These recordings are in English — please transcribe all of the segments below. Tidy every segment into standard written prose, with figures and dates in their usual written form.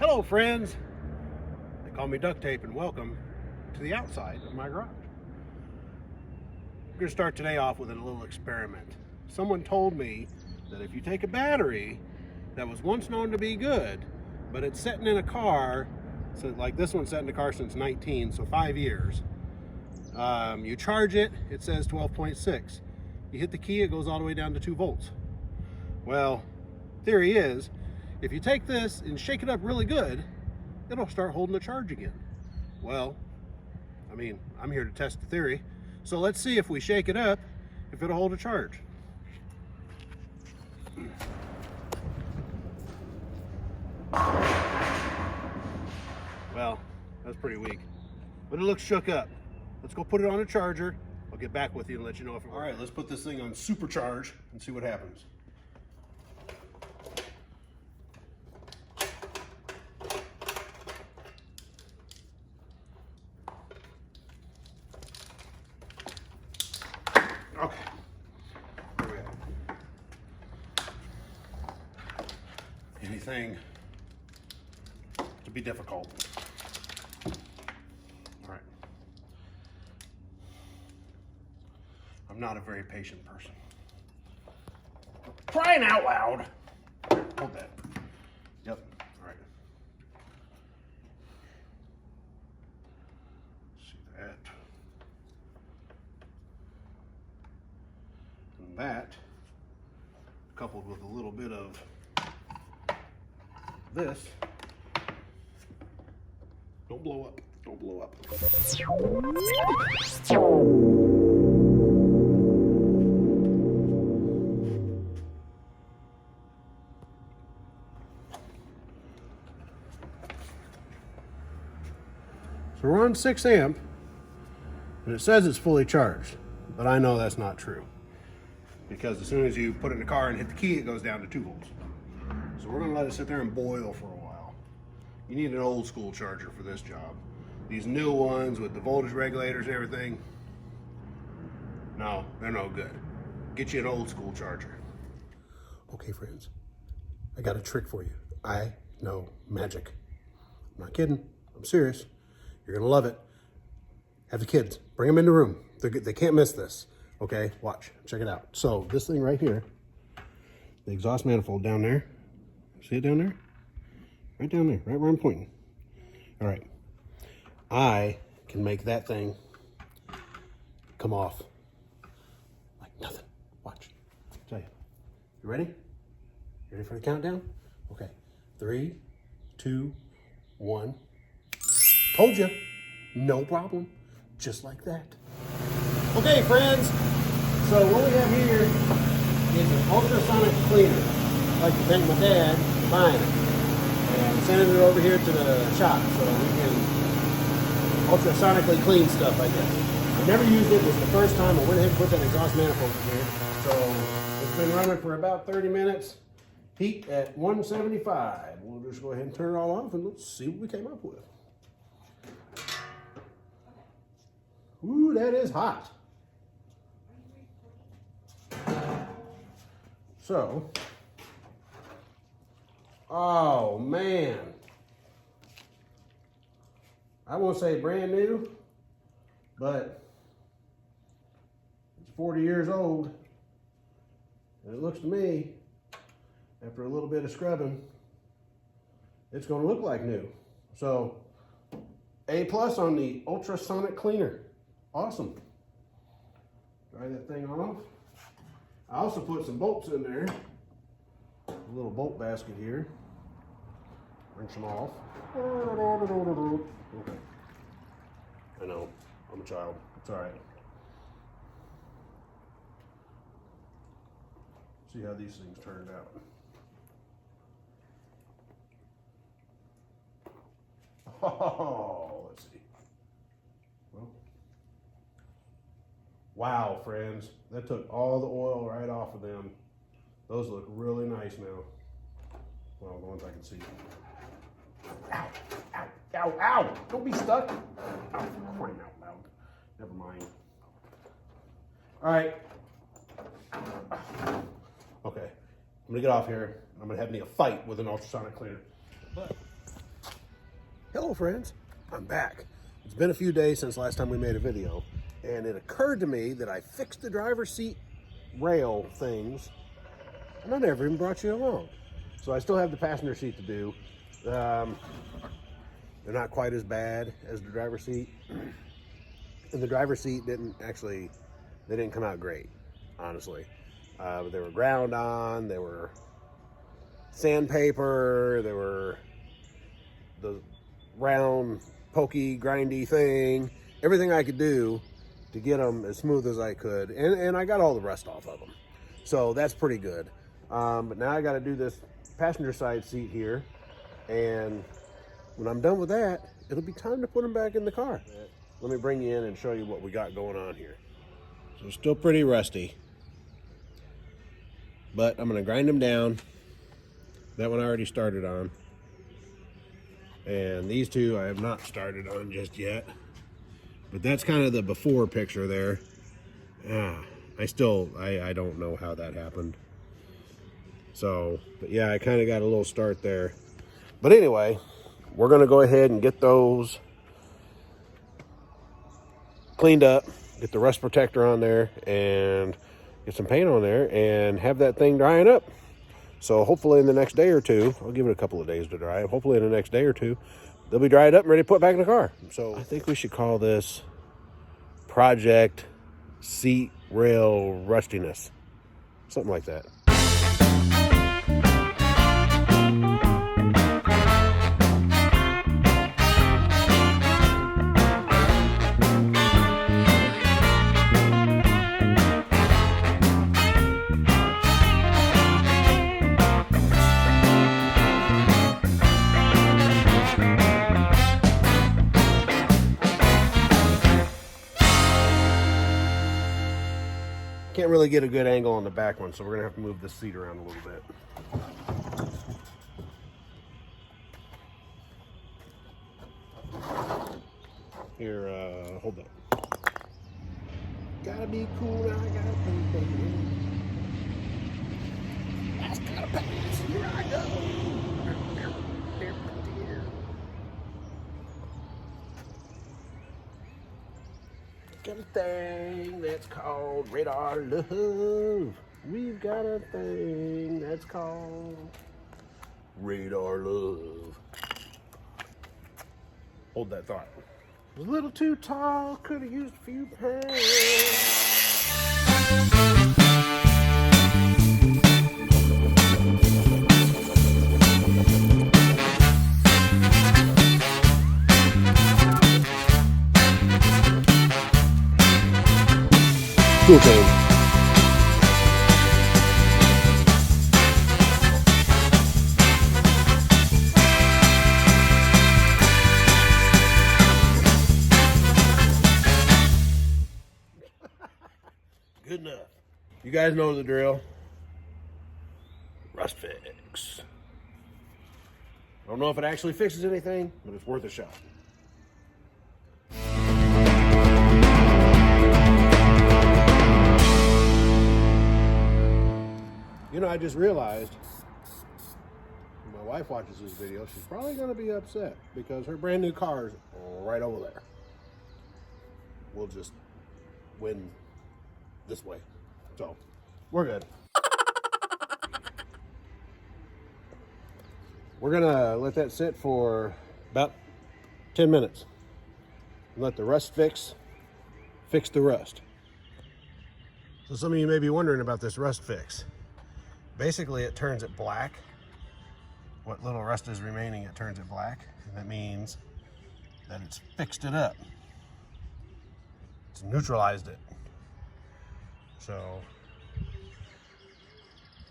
Hello friends, they call me duct tape and welcome to the outside of my garage. We're going to start today off with a little experiment. Someone told me that if you take a battery that was once known to be good, but it's sitting in a car, so like this one's sat in the car since 19, so 5 years, you charge it, it says 12.6. You hit the key, it goes all the way down to 2 volts. Well, theory is, if you take this and shake it up really good, it'll start holding the charge again. Well, I mean, I'm here to test the theory. So let's see if we shake it up, if it'll hold a charge. Well, that's pretty weak, but it looks shook up. Let's go put it on a charger. I'll get back with you and let you know if it works. All right, let's put this thing on supercharge and see what happens. Okay, here we go. Anything to be difficult. All right. I'm not a very patient person. Crying out loud. Here, hold that. Yep, all right. See that. And that, coupled with a little bit of this, don't blow up, don't blow up. So we're on 6 amp, and it says it's fully charged, but I know that's not true. Because as soon as you put it in the car and hit the key, it goes down to 2 volts. So we're gonna let it sit there and boil for a while. You need an old school charger for this job. These new ones with the voltage regulators and everything, no, they're no good. Get you an old school charger. Okay friends, I got a trick for you. I know magic. I'm not kidding, I'm serious. You're gonna love it. Have the kids, bring them in the room. They can't miss this. Okay, watch, check it out. So this thing right here, the exhaust manifold down there, see it down there? Right down there, right where I'm pointing. All right, I can make that thing come off like nothing. Watch, I'll tell you. You ready? You ready for the countdown? Okay, 3, 2, 1. Told you, no problem, just like that. Okay, friends, so what we have here is an ultrasonic cleaner. I'd like to thank my dad for buying it and sending it over here to the shop so we can ultrasonically clean stuff, I guess. I've never used it. This is the first time I went ahead and put that exhaust manifold in here. So it's been running for about 30 minutes. Heat at 175. We'll just go ahead and turn it all off and let's see what we came up with. Ooh, that is hot. So, oh man, I won't say brand new, but it's 40 years old, and it looks to me, after a little bit of scrubbing, it's going to look like new. So, A+ on the ultrasonic cleaner. Awesome. Dry that thing off. I also put some bolts in there. A little bolt basket here. Rinse them off. Okay. I know, I'm a child. It's all right. See how these things turned out. Oh, let's see. Well, wow, friends, that took all the oil right off of them. Those look really nice now. Well, the ones I can see. Ow, ow, ow, ow! Don't be stuck. Ow, crying out loud. Never mind. All right. Okay, I'm gonna get off here. I'm gonna have me a fight with an ultrasonic cleaner. But Hello friends, I'm back. It's been a few days since last time we made a video, and it occurred to me that I fixed the driver's seat rail things and I never even brought you along. So I still have the passenger seat to do. They're not quite as bad as the driver's seat. And the driver's seat they didn't come out great, honestly. But they were ground on, they were sandpaper, they were the round, pokey, grindy thing. Everything I could do to get them as smooth as I could. And I got all the rust off of them. So that's pretty good. But now I got to do this passenger side seat here. And when I'm done with that, it'll be time to put them back in the car. Let me bring you in and show you what we got going on here. So it's still pretty rusty, but I'm going to grind them down. That one I already started on. And these two I have not started on just yet. But that's kind of the before picture there. I don't know how that happened. So, but yeah, I kind of got a little start there. But anyway, we're going to go ahead and get those cleaned up, get the rust protector on there, and get some paint on there, and have that thing drying up. So hopefully in the next day or two, I'll give it a couple of days to dry. Hopefully in the next day or two, they'll be dried up and ready to put back in the car. So I think we should call this Project Seat Rail Rustiness. Something like that. Can't really get a good angle on the back one, so we're gonna have to move this seat around a little bit. Here, hold that. Gotta be cool, I gotta play. That's gotta pass. Here I go. Got a thing that's called radar love. We've got a thing that's called radar love. Hold that thought. Was a little too tall, could have used a few pounds. Cool thing. Good enough. You guys know the drill. Rust fix. I don't know if it actually fixes anything, but it's worth a shot. You know, I just realized when my wife watches this video, she's probably going to be upset because her brand new car is right over there. We'll just win this way. So, we're good. We're going to let that sit for about 10 minutes. Let the rust fix the rust. So some of you may be wondering about this rust fix. Basically, it turns it black. What little rust is remaining, it turns it black. And that means that it's fixed it up. It's neutralized it. So,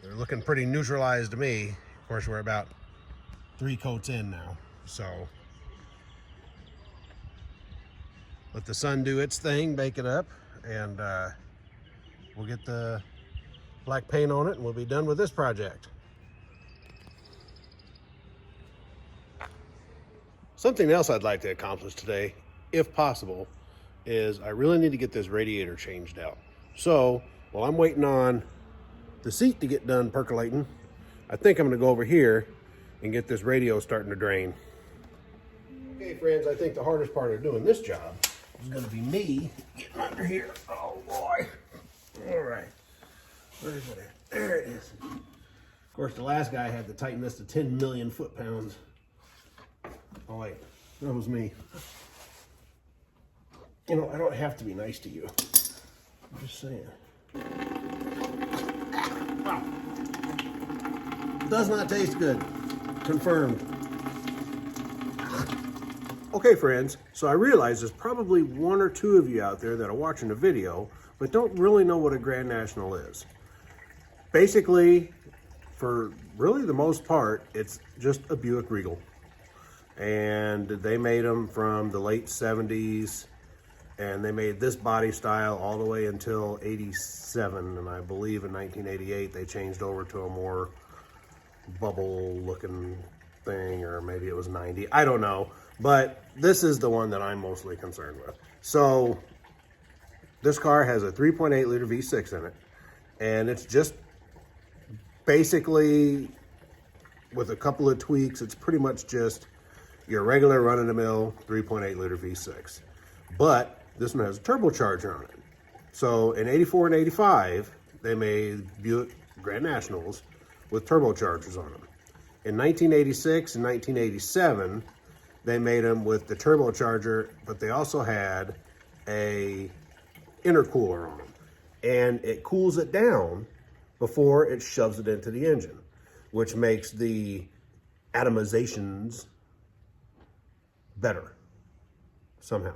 they're looking pretty neutralized to me. Of course, we're about 3 coats in now. So, let the sun do its thing, bake it up, and we'll get the black paint on it and we'll be done with this project. Something else I'd like to accomplish today, if possible, is I really need to get this radiator changed out. So while I'm waiting on the seat to get done percolating, I think I'm going to go over here and get this radio starting to drain. Okay, friends, I think the hardest part of doing this job is going to be me getting under here. Oh, boy. All right. Where is it at? There it is. Of course, the last guy had to tighten this to 10 million foot-pounds. Oh, wait. That was me. You know, I don't have to be nice to you. I'm just saying. Wow. Does not taste good. Confirmed. Okay, friends, so I realize there's probably one or two of you out there that are watching the video but don't really know what a Grand National is. Basically, for really the most part, it's just a Buick Regal. And they made them from the late 70s, and they made this body style all the way until 87, and I believe in 1988 they changed over to a more bubble-looking thing, or maybe it was 90, I don't know. But this is the one that I'm mostly concerned with. So this car has a 3.8 liter V6 in it, and it's just basically, with a couple of tweaks, it's pretty much just your regular run-of-the-mill 3.8 liter V6. But this one has a turbocharger on it. So in 84 and 85, they made Buick Grand Nationals with turbochargers on them. In 1986 and 1987, they made them with the turbocharger, but they also had a intercooler on them. And it cools it down before it shoves it into the engine, which makes the atomizations better somehow.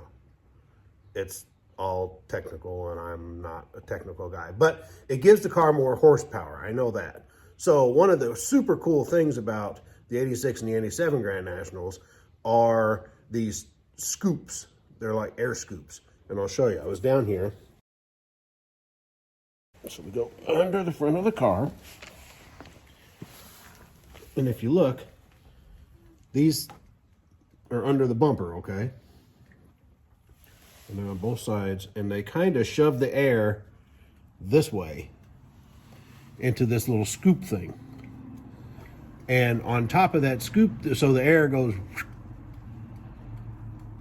It's all technical, and I'm not a technical guy, but it gives the car more horsepower. I know that. So one of the super cool things about the 86 and the 87 Grand Nationals are these scoops. They're like air scoops, and I'll show you. I was down here. So we go under the front of the car, and if you look, these are under the bumper, okay? And they're on both sides, and they kind of shove the air this way into this little scoop thing. And on top of that scoop, so the air goes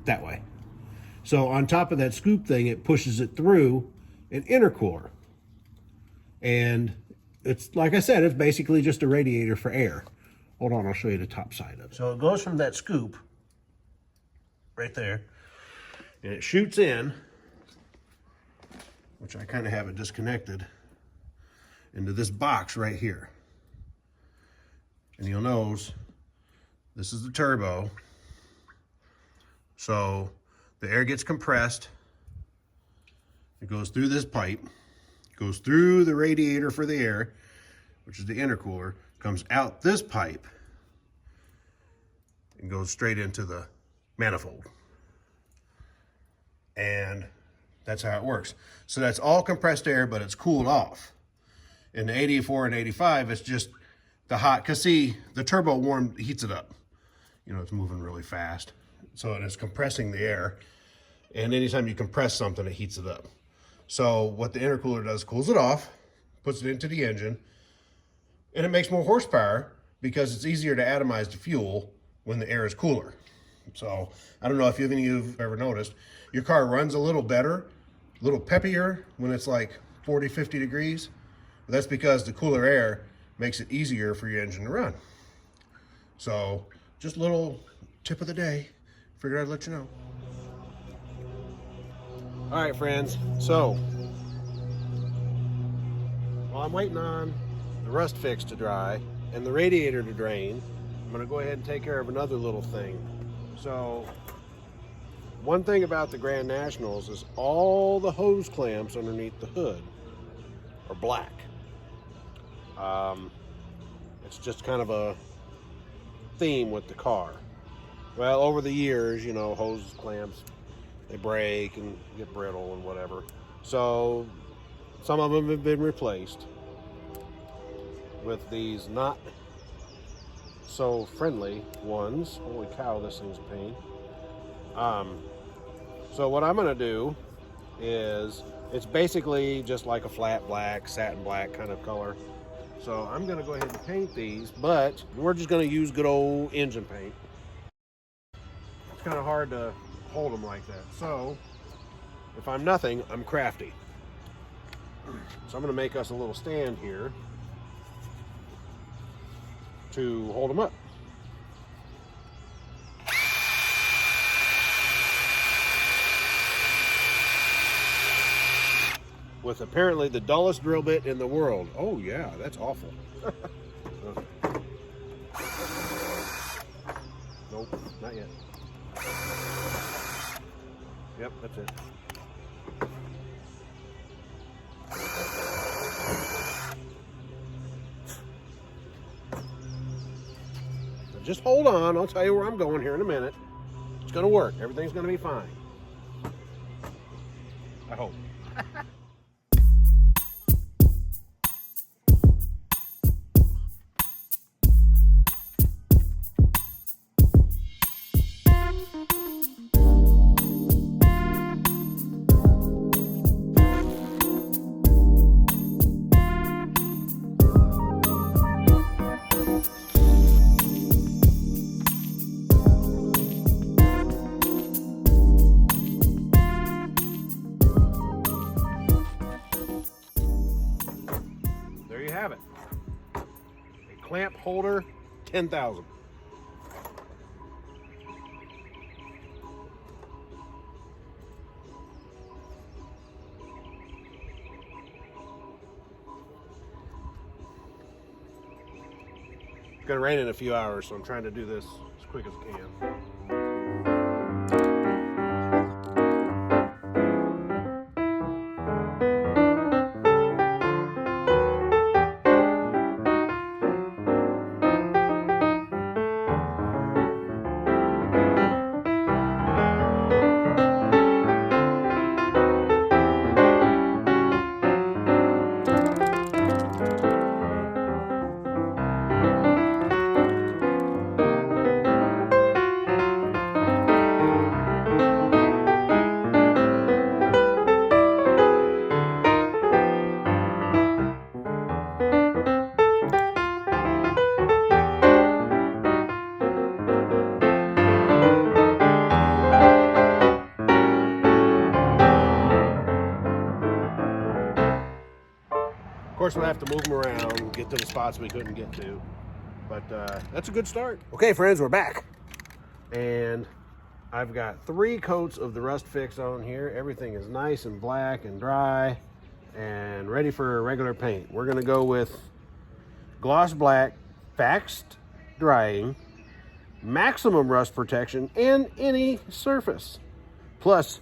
that way. So on top of that scoop thing, it pushes it through an intercooler. And it's, like I said, it's basically just a radiator for air. Hold on, I'll show you the top side of it. So it goes from that scoop right there, and it shoots in, which I kind of have it disconnected, into this box right here. And you'll notice this is the turbo. So the air gets compressed. It goes through this pipe, goes through the radiator for the air, which is the intercooler, comes out this pipe, and goes straight into the manifold. And that's how it works. So that's all compressed air, but it's cooled off. In the 84 and 85, it's just the hot, because see, the turbo heats it up. You know, it's moving really fast. So it is compressing the air. And anytime you compress something, it heats it up. So what the intercooler does, cools it off, puts it into the engine, and it makes more horsepower because it's easier to atomize the fuel when the air is cooler. So I don't know if any of you have ever noticed, your car runs a little better, a little peppier when it's like 40, 50 degrees. But that's because the cooler air makes it easier for your engine to run. So just a little tip of the day. Figured I'd let you know. All right, friends. So while I'm waiting on the rust fix to dry and the radiator to drain, I'm gonna go ahead and take care of another little thing. So one thing about the Grand Nationals is all the hose clamps underneath the hood are black. It's just kind of a theme with the car. Well, over the years, you know, hose clamps, they break and get brittle and whatever. So some of them have been replaced with these not so friendly ones. Holy cow, this thing's a pain. So what I'm gonna do is, it's basically just like a flat black, satin black kind of color. So I'm gonna go ahead and paint these, but we're just gonna use good old engine paint. it's kind of hard to hold them like that. So if I'm nothing, I'm crafty. So I'm going to make us a little stand here to hold them up. With apparently the dullest drill bit in the world. Oh yeah, that's awful. Nope, not yet. Yep, that's it. Just hold on, I'll tell you where I'm going here in a minute. It's gonna work, everything's gonna be fine. I hope. Have it. A clamp holder, 10,000. It's gonna rain in a few hours, so I'm trying to do this as quick as I can. Of course, we'll have to move them around, get to the spots we couldn't get to, but that's a good start. Okay, friends, we're back, and I've got 3 coats of the rust fix on here. Everything is nice and black and dry and ready for regular paint. We're gonna go with gloss black, waxed drying, maximum rust protection, and any surface, plus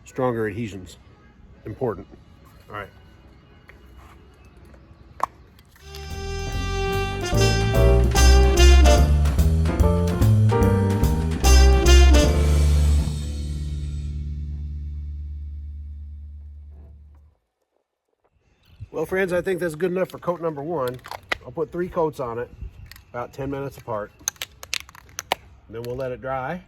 stronger adhesions. Important. All right. Well, friends, I think that's good enough for coat number 1. I'll put 3 coats on it, about 10 minutes apart. And then we'll let it dry.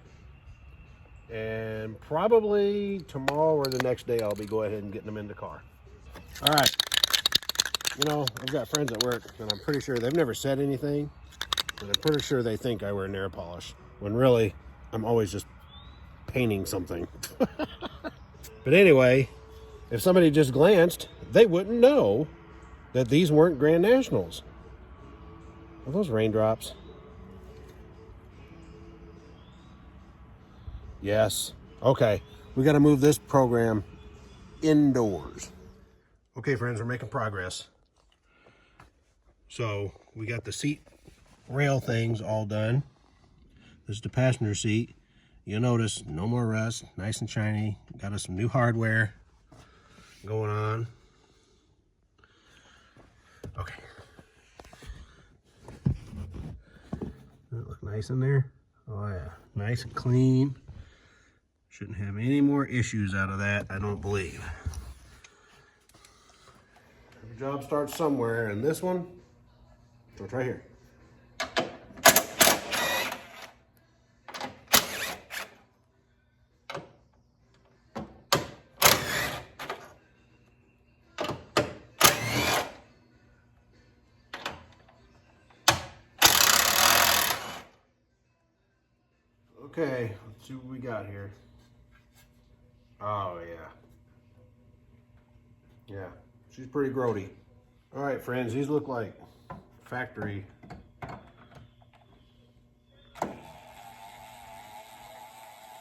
And probably tomorrow or the next day, I'll be going ahead and getting them in the car. All right. You know, I've got friends at work, and I'm pretty sure they've never said anything, but I'm pretty sure they think I wear nail polish, when really, I'm always just painting something. But anyway, if somebody just glanced, they wouldn't know that these weren't Grand Nationals. Are those raindrops? Yes. Okay, we got to move this program indoors. Okay, friends, we're making progress. So we got the seat rail things all done. This is the passenger seat. You'll notice no more rust, nice and shiny. Got us some new hardware going on. Okay. That look nice in there? Oh yeah, nice and clean. Shouldn't have any more issues out of that, I don't believe. Every job starts somewhere, and this one starts right here. Okay, let's see what we got here. Oh yeah. Yeah, she's pretty grody. All right, friends, these look like factory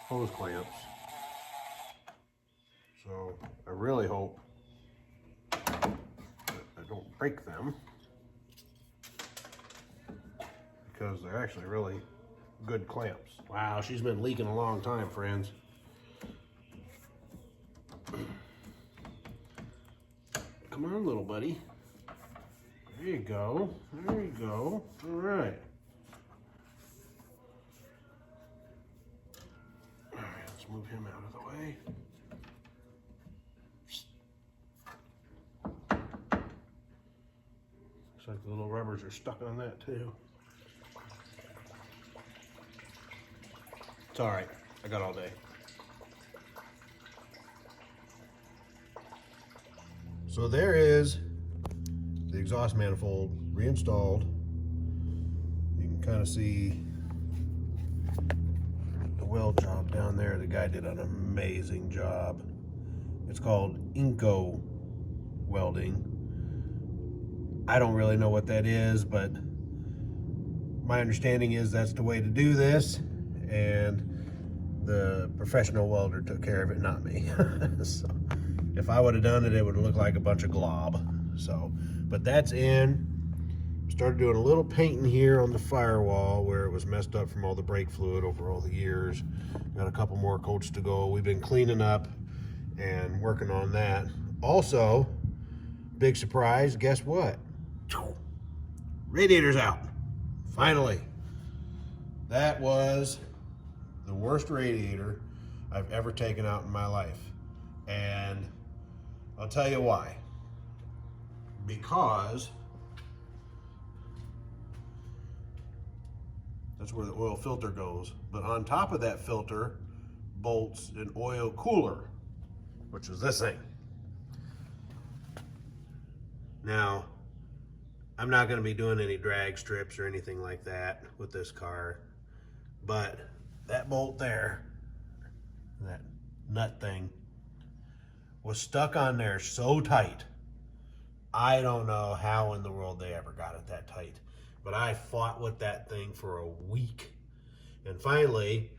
hose clamps. So I really hope that I don't break them, because they're actually really good clamps. Wow, she's been leaking a long time, friends. Come on, little buddy. There you go. There you go. All right. All right, let's move him out of the way. Looks like the little rubbers are stuck on that too. It's all right. I got all day. So there is the exhaust manifold reinstalled. You can kind of see the weld job down there. The guy did an amazing job. It's called Inco welding. I don't really know what that is, but my understanding is that's the way to do this, and the professional welder took care of it, not me. So if I would have done it, it would look like a bunch of glob. So, but that's in. Started doing a little painting here on the firewall where it was messed up from all the brake fluid over all the years. Got a couple more coats to go. We've been cleaning up and working on that. Also, big surprise, guess what? Radiator's out. Finally. That was the worst radiator I've ever taken out in my life. And I'll tell you why. Because that's where the oil filter goes. But on top of that filter bolts an oil cooler, which is this thing. Now, I'm not going to be doing any drag strips or anything like that with this car, but that bolt there, that nut thing, was stuck on there so tight. I don't know how in the world they ever got it that tight, but I fought with that thing for a week, and finally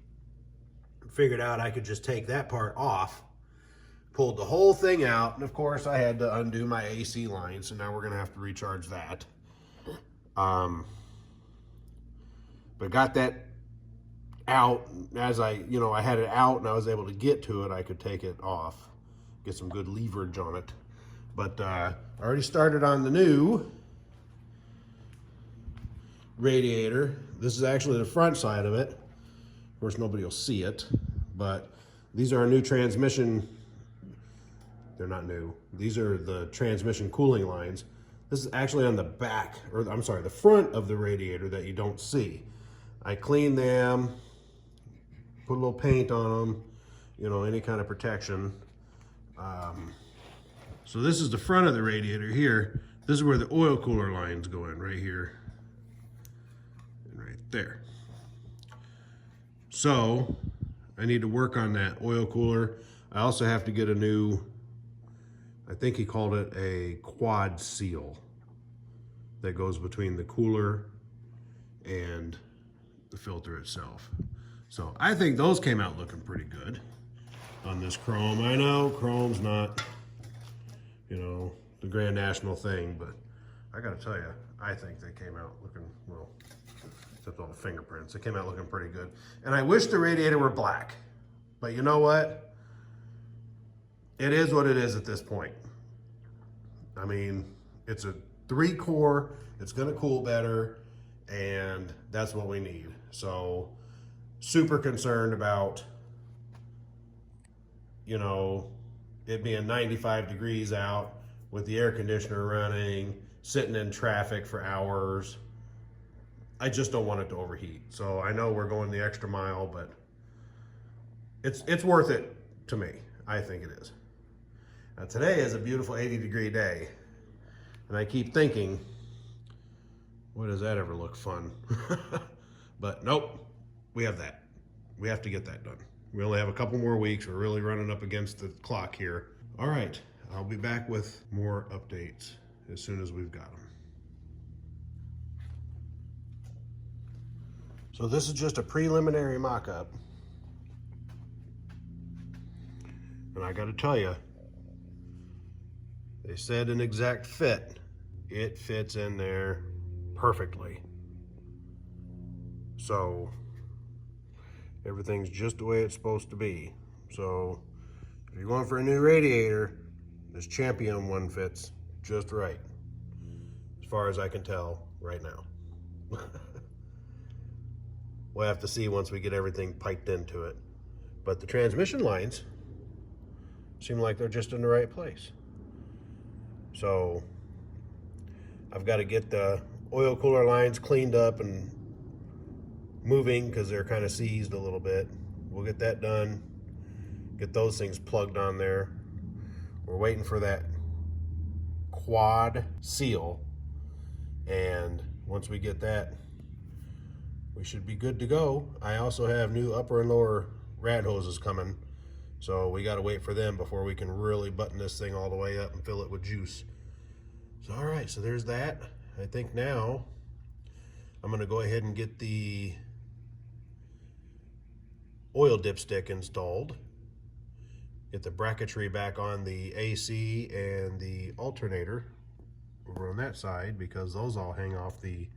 figured out I could just take that part off, pulled the whole thing out, and of course I had to undo my AC line, so now we're gonna have to recharge that. But got that out. As I had it out and I was able to get to it, I could take it off, get some good leverage on it. But I already started on the new radiator. This is actually the front side of it. Of course, nobody will see it, but these are our new transmission. They're not new. These are the transmission cooling lines. This is actually on the back, or I'm sorry, the front of the radiator that you don't see. I cleaned them, put a little paint on them, any kind of protection. So this is the front of the radiator here. This is where the oil cooler lines go in, right here and right there. So I need to work on that oil cooler. I also have to get a new, I think he called it a quad seal, that goes between the cooler and the filter itself. So I think those came out looking pretty good on this chrome. I know chrome's not, the Grand National thing, but I gotta tell you, I think they came out looking, well, except all the fingerprints, they came out looking pretty good. And I wish the radiator were black, but you know what? It is what it is at this point. I mean, it's a 3-core, it's gonna cool better, and that's what we need. So, super concerned about, it being 95 degrees out with the air conditioner running, sitting in traffic for hours. I just don't want it to overheat. So I know we're going the extra mile, but it's worth it to me. I think it is. Now today is a beautiful 80-degree day, and I keep thinking, boy, does that ever look fun? But nope, we have that. we have to get that done. We only have a couple more weeks. We're really running up against the clock here. All right, I'll be back with more updates as soon as we've got them. So this is just a preliminary mock-up. And I gotta tell you, they said an exact fit. It fits in there perfectly. So everything's just the way it's supposed to be. So if you're going for a new radiator, this Champion one fits just right, as far as I can tell right now. We'll have to see once we get everything piped into it. But the transmission lines seem like they're just in the right place. So I've got to get the oil cooler lines cleaned up and moving because they're kind of seized a little bit. We'll get that done, get those things plugged on there. We're waiting for that quad seal, and once we get that, we should be good to go. I also have new upper and lower rad hoses coming, so we got to wait for them before we can really button this thing all the way up and fill it with juice. So all right, so there's that. I think now I'm going to go ahead and get the oil dipstick installed, get the bracketry back on the AC and the alternator over on that side, because those all hang off the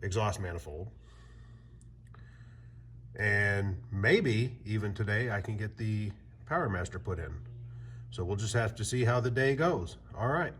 exhaust manifold. And maybe even today I can get the Power Master put in. So we'll just have to see how the day goes. All right.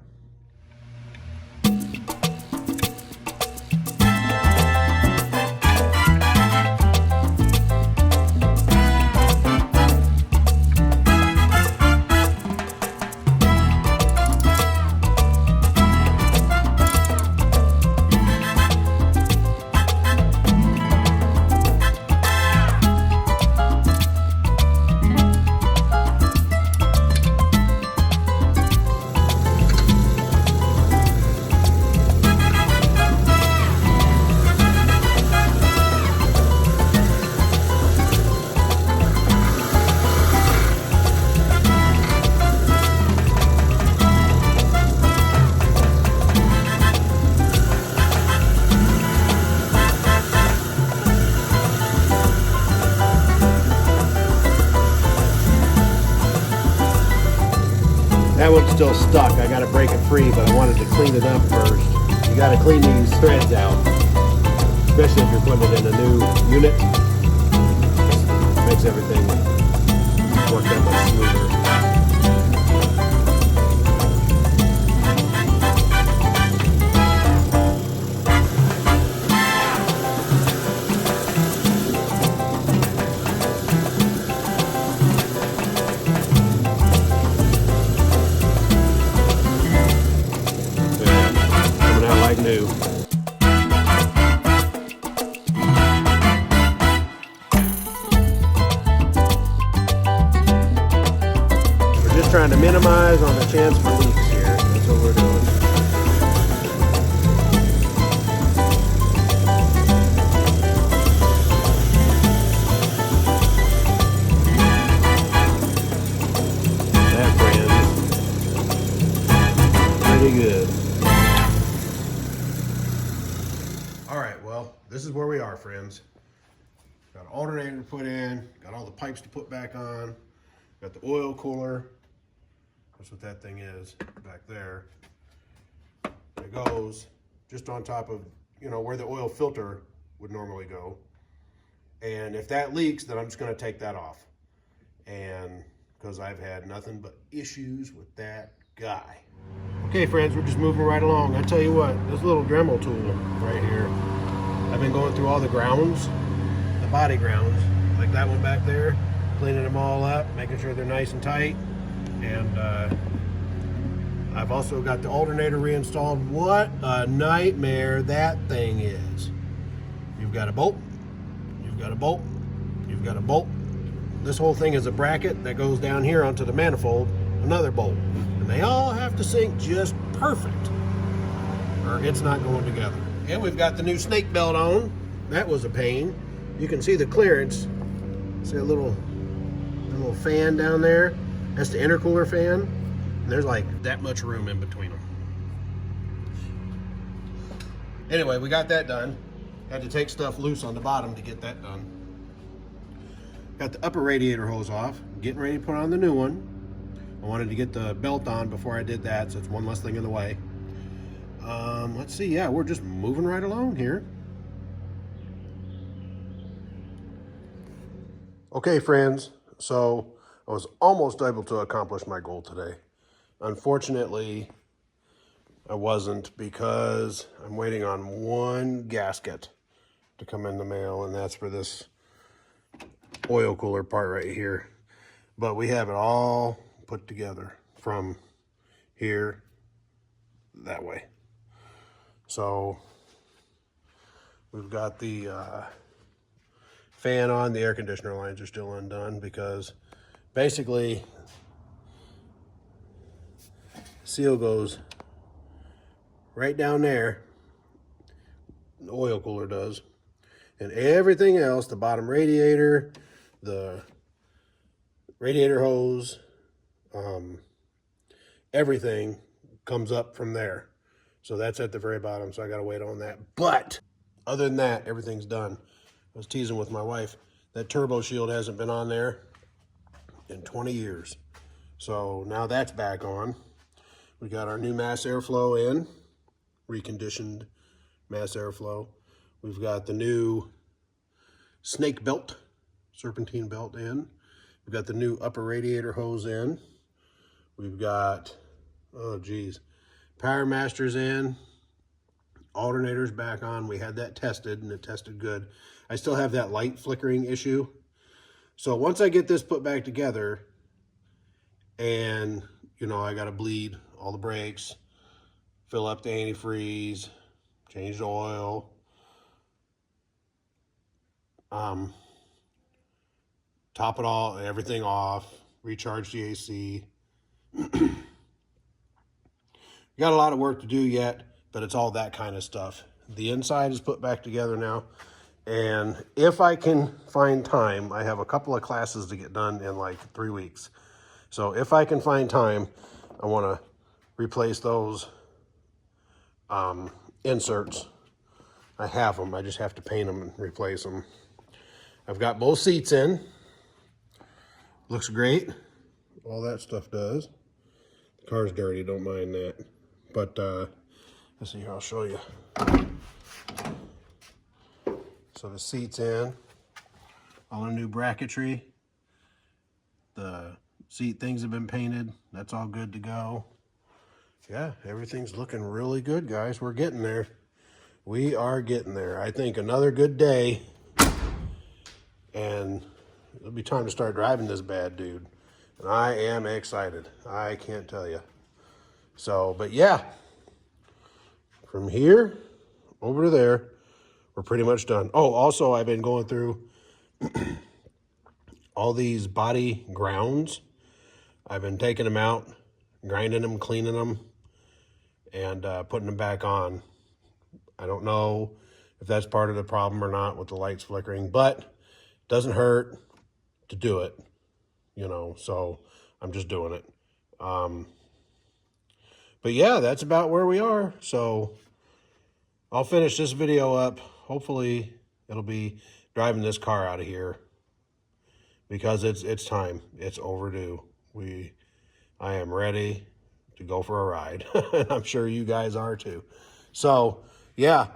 That one's still stuck. I got to break it free, but I wanted to clean it up first. You got to clean these threads out, especially if you're putting it in a new unit. It makes everything work that much smoother. New. We're just trying to minimize on the chance for leaks here. That's what we're doing. That, friends, pretty good. This is where we are, friends. Got an alternator to put in, got all the pipes to put back on, got the oil cooler. That's what that thing is back there. It goes just on top of, you know, where the oil filter would normally go. And if that leaks, then I'm just gonna take that off. And because I've had nothing but issues with that guy. Okay, friends, we're just moving right along. I tell you what, this little Dremel tool right here, I've been going through all the grounds, the body grounds, like that one back there, cleaning them all up, making sure they're nice and tight. And I've also got the alternator reinstalled. What a nightmare that thing is. You've got a bolt, you've got a bolt, you've got a bolt. This whole thing is a bracket that goes down here onto the manifold, another bolt. And they all have to sync just perfect, or it's not going together. And we've got the new snake belt on. That was a pain. you can see the clearance. See a little fan down there? That's the intercooler fan. And there's like that much room in between them. Anyway, we got that done. Had to take stuff loose on the bottom to get that done. Got the upper radiator hose off. Getting ready to put on the new one. I wanted to get the belt on before I did that, so it's one less thing in the way. Let's see, yeah, we're just moving right along here. Okay, friends, so I was almost able to accomplish my goal today. Unfortunately, I wasn't, because I'm waiting on one gasket to come in the mail, and that's for this oil cooler part right here. But we have it all put together from here that way. So we've got the fan on. The air conditioner lines are still undone, because basically seal goes right down there. The oil cooler does. And everything else, the bottom radiator, the radiator hose, everything comes up from there. So that's at the very bottom, so I gotta wait on that. But other than that, everything's done. I was teasing with my wife, that turbo shield hasn't been on there in 20 years. So now that's back on. We got our new mass airflow in, reconditioned mass airflow. We've got the new snake belt, serpentine belt in. We've got the new upper radiator hose in. We've got, oh geez, Power Masters in, alternators back on. We had that tested, and it tested good. I still have that light flickering issue. So once I get this put back together, and you know, I got to bleed all the brakes, fill up the antifreeze, change the oil, top it all, everything off, recharge the AC. Got a lot of work to do yet, but it's all that kind of stuff. The inside is put back together now, and if I can find time, I have a couple of classes to get done in like 3 weeks. So if I can find time, I want to replace those inserts. I have them, I just have to paint them and replace them. I've got both seats in. Looks great. All that stuff does. The car's dirty, don't mind that. But let's see here, I'll show you. So the seat's in. All the new bracketry. The seat things have been painted. That's all good to go. Yeah, everything's looking really good, guys. We're getting there. We are getting there. I think another good day, and it'll be time to start driving this bad dude. And I am excited. I can't tell you. So, but yeah, from here over to there, we're pretty much done. Oh, also, I've been going through all these body grounds. I've been taking them out, grinding them, cleaning them, and putting them back on. I don't know if that's part of the problem or not with the lights flickering, but it doesn't hurt to do it, you know, so I'm just doing it. But yeah, that's about where we are. So I'll finish this video up. Hopefully it'll be driving this car out of here, because it's time. It's overdue. I am ready to go for a ride. I'm sure you guys are too. So yeah,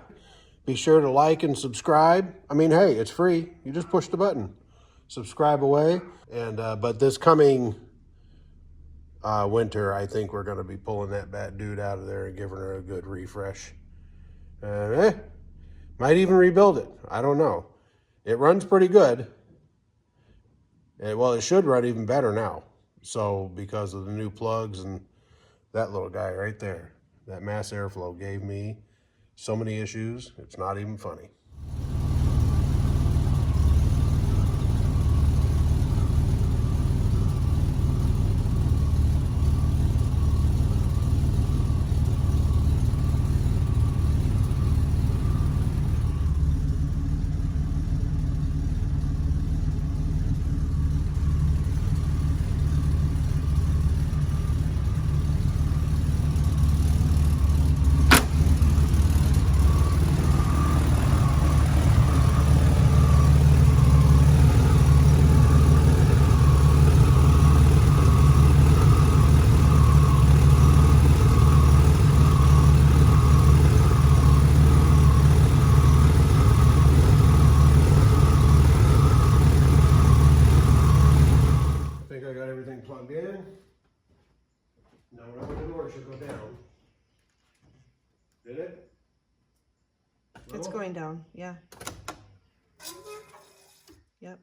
be sure to like and subscribe. I mean, hey, it's free. You just push the button, subscribe away. And but this coming winter, I think we're going to be pulling that bad dude out of there and giving her a good refresh. Might even rebuild it. I don't know. It runs pretty good. Well, it should run even better now. So because of the new plugs and that little guy right there, that mass airflow gave me so many issues. It's not even funny. when I open the door, it should go down. Did it? It's going down, yeah. Yep.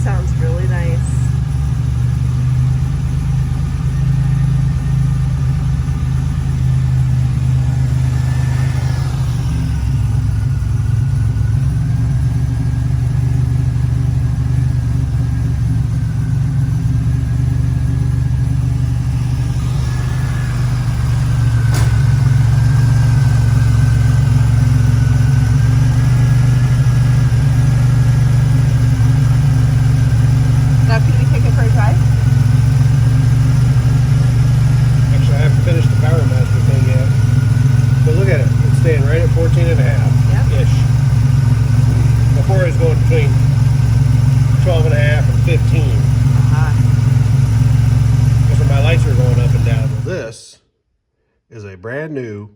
Sounds really nice. Staying right at 14 and a half ish. Before it was going between 12 and a half and 15. That's when my lights are going up and down. This is a brand new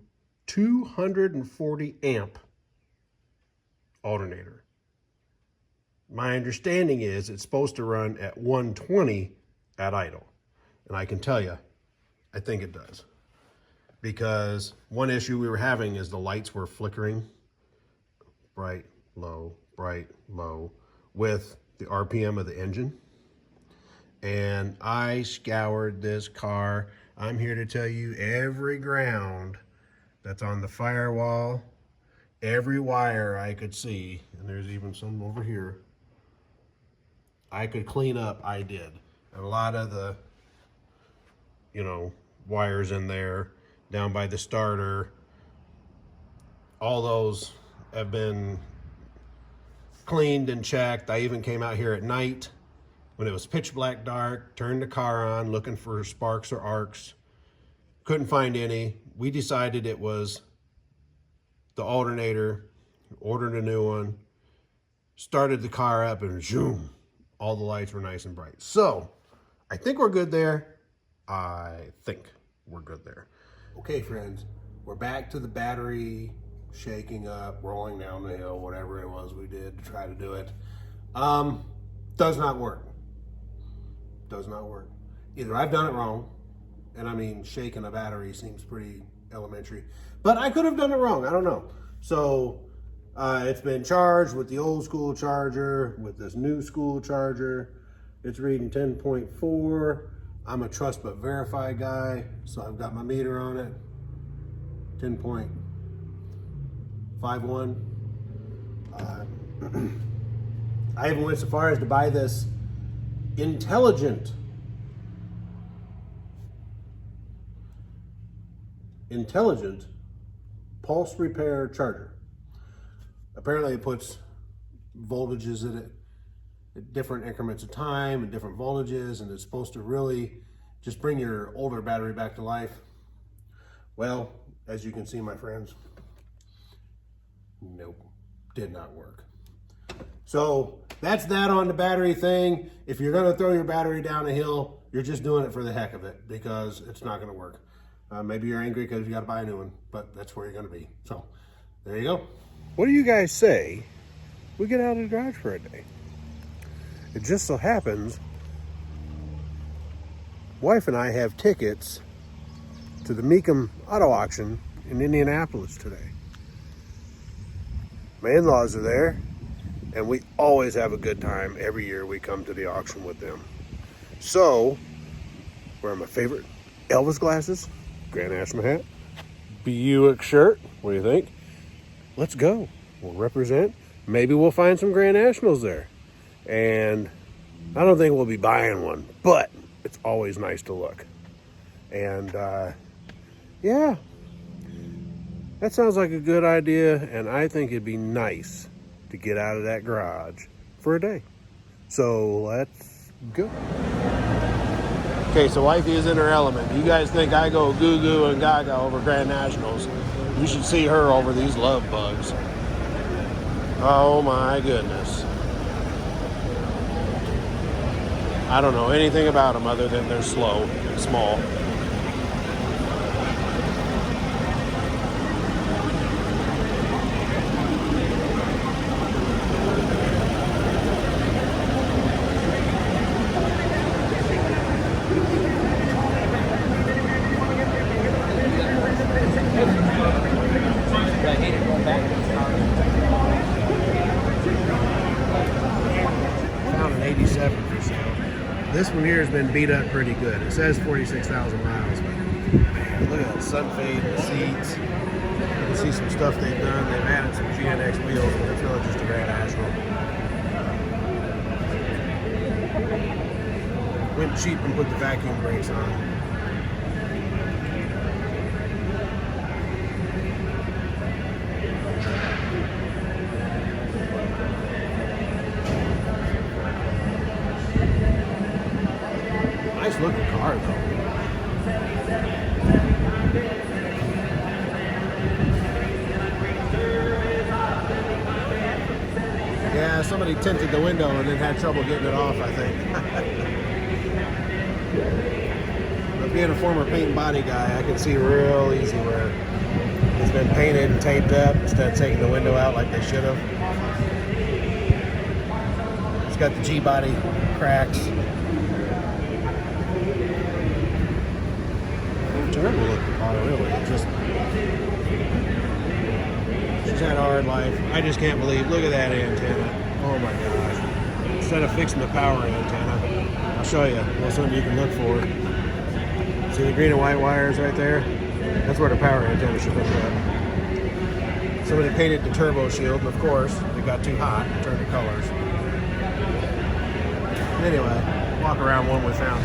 240 amp alternator. My understanding is it's supposed to run at 120 at idle. And I can tell you, I think it does. Because one issue we were having is the lights were flickering bright, low, with the RPM of the engine. And I scoured this car. I'm here to tell you every ground that's on the firewall, every wire I could see, and there's even some over here, I could clean up, I did. And a lot of the, wires in there, down by the starter, all those have been cleaned and checked. I even came out here at night when it was pitch black dark, turned the car on looking for sparks or arcs. Couldn't find any. We decided it was the alternator, ordered a new one, started the car up, and zoom, all the lights were nice and bright. So I think we're good there. Okay, friends, we're back to the battery shaking up, rolling down the hill, whatever it was we did to try to do it. Does not work. Does not work. Either I've done it wrong, and I mean, shaking a battery seems pretty elementary, but I could have done it wrong. I don't know. So it's been charged with the old school charger, with this new school charger. It's reading 10.4. I'm a trust but verify guy, so I've got my meter on it, 10.51. I even went so far as to buy this intelligent pulse repair charger. Apparently it puts voltages in it at different increments of time and different voltages, and it's supposed to really just bring your older battery back to life. Well, as you can see, my friends, nope, did not work. So that's that on the battery thing. If you're gonna throw your battery down a hill, you're just doing it for the heck of it, because it's not gonna work. Maybe you're angry because you gotta buy a new one, but that's where you're gonna be. So there you go. What do you guys say we get out of the garage for a day? It just so happens, wife and I have tickets to the Mecum Auto Auction in Indianapolis today. My in-laws are there, and we always have a good time every year we come to the auction with them. So Wearing my favorite Elvis glasses, Grand National hat, Buick shirt. What do you think? Let's go. We'll represent. Maybe we'll find some Grand Nationals there. And I don't think we'll be buying one, but it's always nice to look. And yeah, that sounds like a good idea. And I think it'd be nice to get out of that garage for a day. So let's go. Okay, so wifey is in her element. You guys think I go goo-goo and gaga over Grand Nationals. You should see her over these love bugs. Oh my goodness. I don't know anything about them other than they're slow and small. Found an 87 for sale. This one here has been beat up pretty good. It says 46,000 miles, but man, look at that sun fade, the seats. You can see some stuff they've done. They've added some GNX wheels, but it's really just a Grand National. Went cheap and put the vacuum brakes on. Nice looking car though. Yeah, somebody tinted the window and then had trouble getting it off, I think. But being a former paint and body guy, I can see real easy where it's been painted and taped up instead of taking the window out like they should have. It's got the G-body cracks. Terrible looking car, really. It just, she's had a hard life. I just can't believe. Look at that antenna. Oh my gosh. Instead of fixing the power antenna, I'll show you. That's something you can look for. See the green and white wires right there? That's where the power antenna should hook up. Somebody painted the turbo shield, and of course, it got too hot and turned the colors. Anyway, walk around one we found.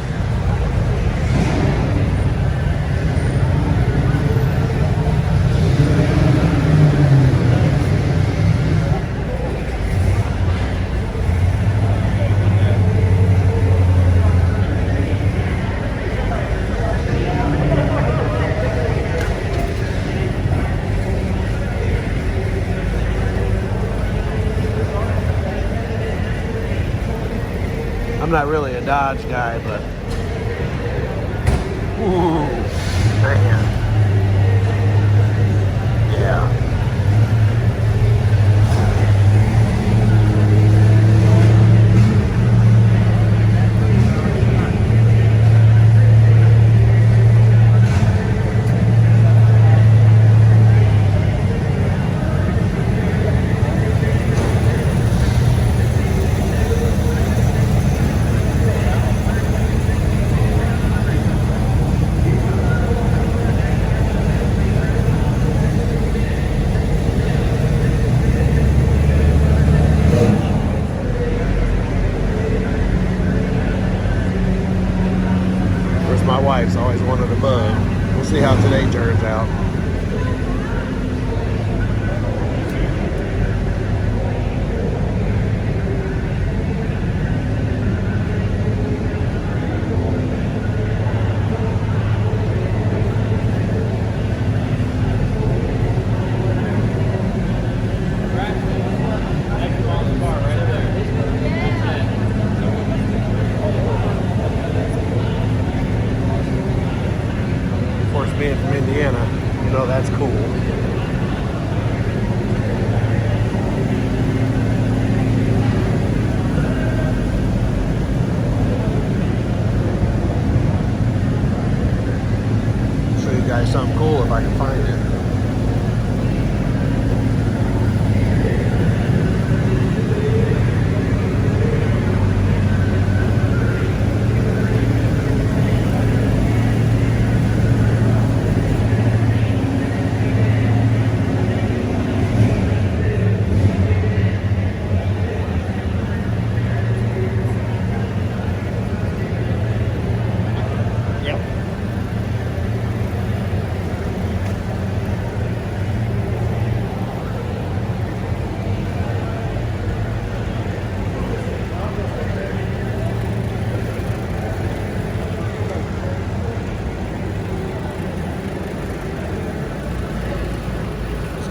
I'm not really a Dodge guy, but ooh, man, yeah.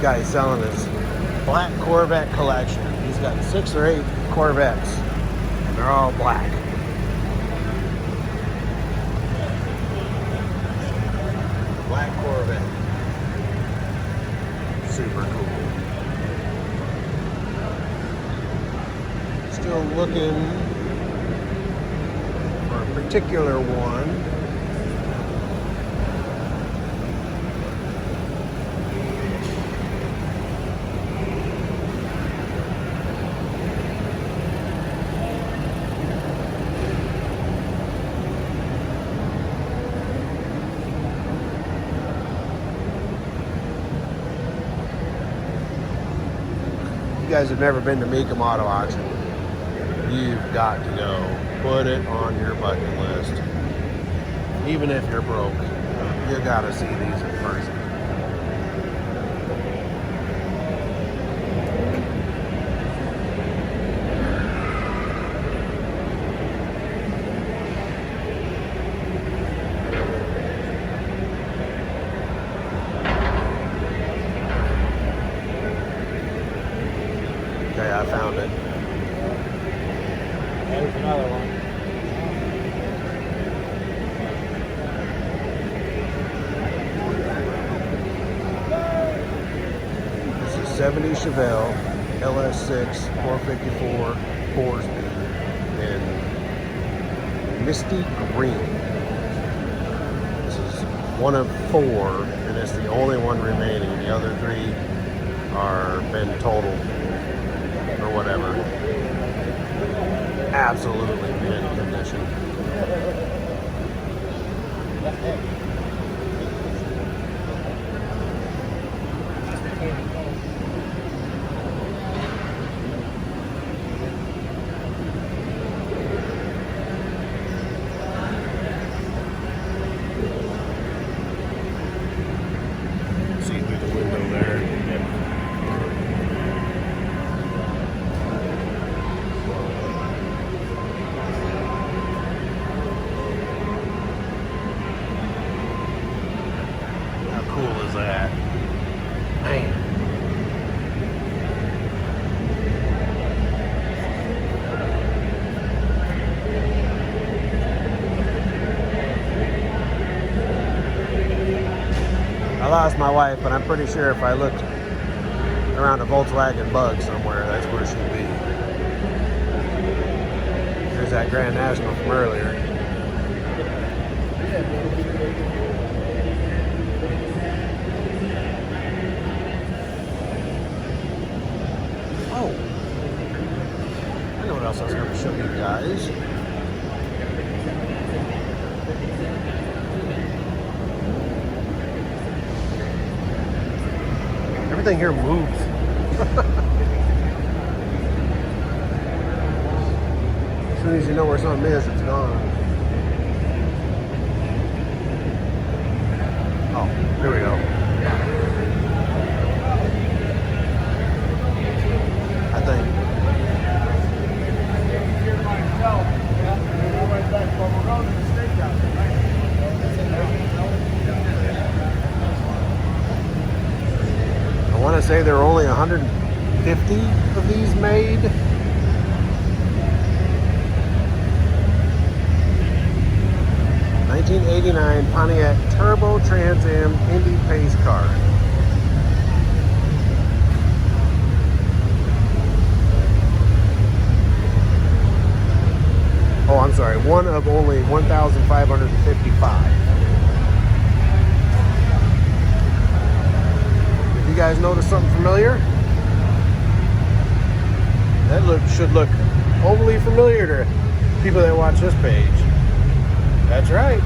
guy's selling his black Corvette collection. He's got 6 or 8 Corvettes, and they're all black. Black Corvette. Super cool. Still looking for a particular one. You guys have never been to Mecum Auto Auction, you've got to go. Put it on your bucket list. Even if you're broke, you gotta see these in person. Okay, I found it. There's another one. This is 70 Chevelle LS6 454 4-speed in Misty Green. This is one of 4, and it's the only one remaining. The other 3 are been totaled or whatever. Absolutely mint condition. See through the window there. How cool is that? Man. I lost my wife, but I'm pretty sure if I looked around a Volkswagen Bug somewhere, that's where she'd be. There's that Grand National from earlier. Oh, I know what else I was going to show you guys. Everything here moves. As soon as you know where something is, it's gone. Oh, here we go. I think. I want to say there are only 150 of these made. '89 Pontiac Turbo Trans Am Indy Pace car. Oh, I'm sorry, one of only 1,555. You guys notice something familiar? That should look overly familiar to people that watch this page. That's right.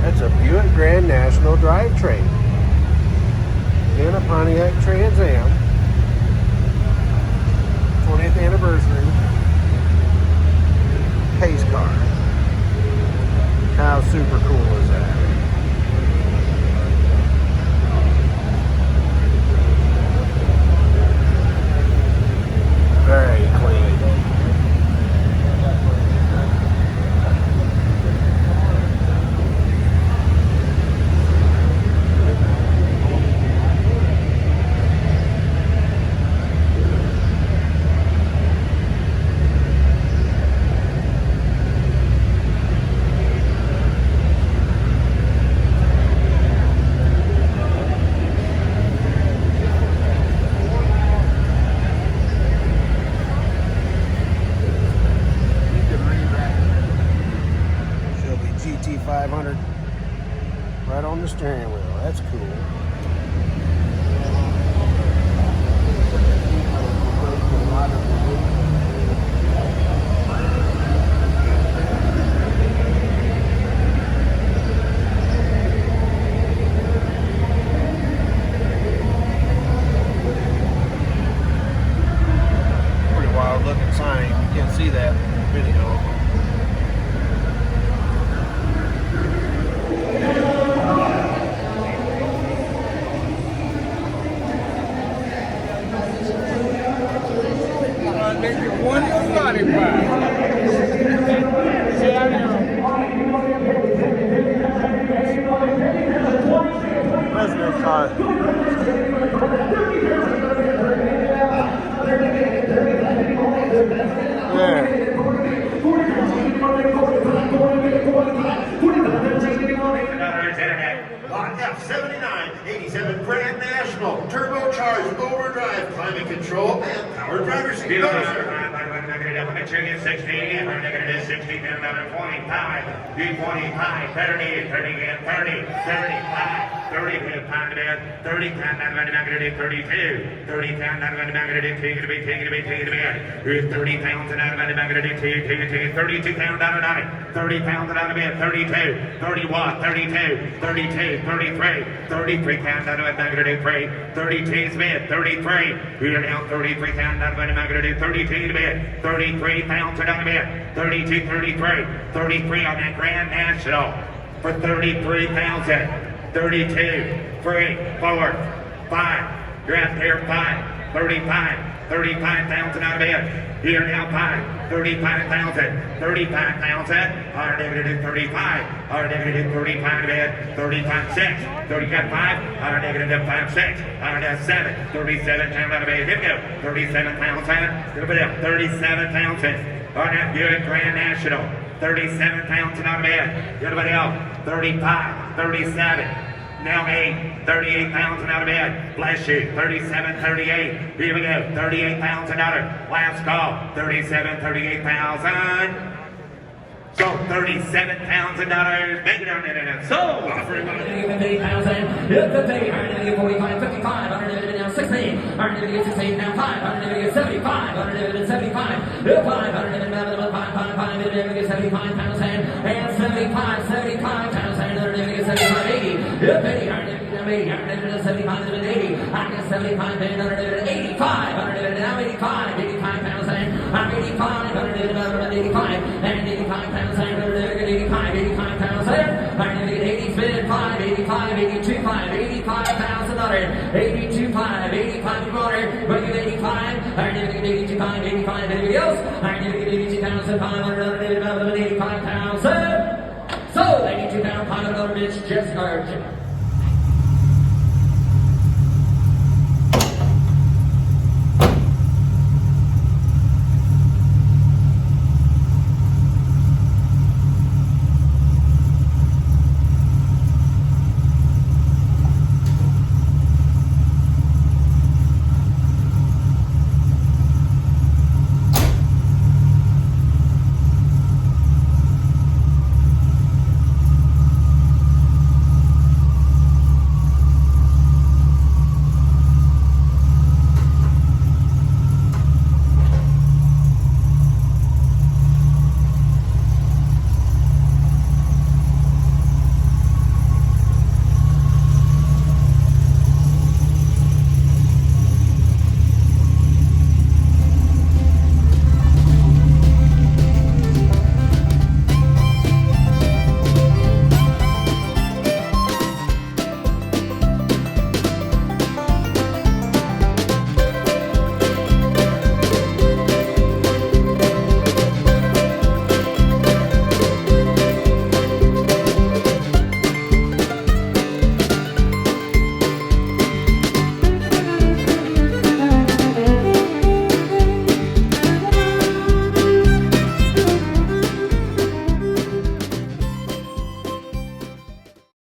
That's a Buick Grand National drivetrain and a Pontiac Trans Am 20th anniversary pace car. How super cool is that? Very clean. steering wheel. That's cool. Pretty wild looking sign. You can't see that video. That's no car. There. 79, 87 Grand National, turbocharged, overdrive, climate control, and power driver's seat. 60, 60, 25, 25, 30, 30, 30, 35, 30, 30, 32, 30 pounds out of the bag of it, take it away, 30 pounds out of the bag of it, 32 pounds out of it, 30 pounds out of it, 32, 31, 32, 32, 33, 33 pounds out of the bag of it, 32 Smith, 33, we are now 33 pounds out of the bag of it, 32 to bed, 33 pounds out of it, 32, 33, 33 on that Grand National for 33,000. 32, 3, 4, 5, you're out there 5, 35, 35,000 out of bed. Here now 5, 35,000, 35,000, our negative 35, our negative 35 to bed, 35, 6, 30 got 5, our negative 5, 6, our negative 7, 37 pounds out of bed, here we go, 37,000, little bit up, 37,000, on that Buick Grand National, 37 pounds out of bed, everybody else, 35, 37, now 8, 38 pounds out of bed, bless you, 37, 38, here we go, 38 pounds another, last call, 37, 38,000, so 37 pounds another, make it on it, so, offering money. 50,000, 50, 45, 55, 100, 60, 100, 60, now 5, 100, 75, 100, 75, 500, and 75, 75,000, 75, 80, 50, 100, 75, 80, I guess 75, 85, 100, now 85, 85,000, I'm 85, 185, and 85,000, 85, 85,000, 85, 85, 82, 5, 85,000, 82, 5, 85, water, 85, 82, 5, 85, anybody else? 82,500, 85,000. So, 82,500 bitch just